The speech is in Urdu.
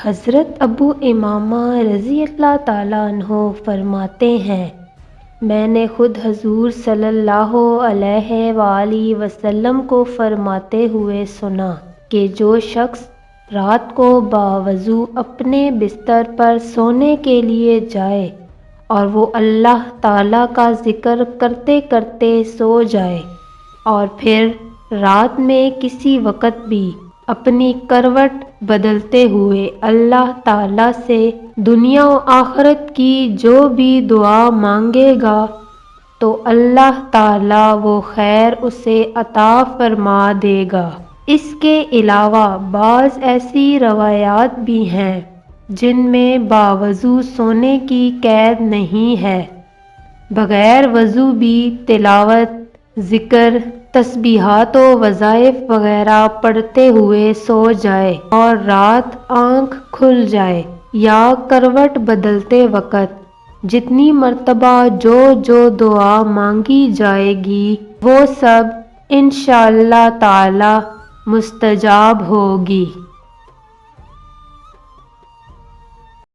حضرت ابو امامہ رضی اللہ تعالیٰ عنہ فرماتے ہیں، میں نے خود حضور صلی اللہ علیہ وآلہ وسلم کو فرماتے ہوئے سنا کہ جو شخص رات کو باوضو اپنے بستر پر سونے کے لیے جائے اور وہ اللہ تعالیٰ کا ذکر کرتے کرتے سو جائے اور پھر رات میں کسی وقت بھی اپنی کروٹ بدلتے ہوئے اللہ تعالیٰ سے دنیا و آخرت کی جو بھی دعا مانگے گا تو اللہ تعالیٰ وہ خیر اسے عطا فرما دے گا۔ اس کے علاوہ بعض ایسی روایات بھی ہیں جن میں باوضو سونے کی قید نہیں ہے، بغیر وضو بھی تلاوت، ذکر، تسبیحات و وظائف وغیرہ پڑھتے ہوئے سو جائے اور رات آنکھ کھل جائے یا کروٹ بدلتے وقت جتنی مرتبہ جو دعا مانگی جائے گی وہ سب انشاءاللہ تعالی مستجاب ہوگی۔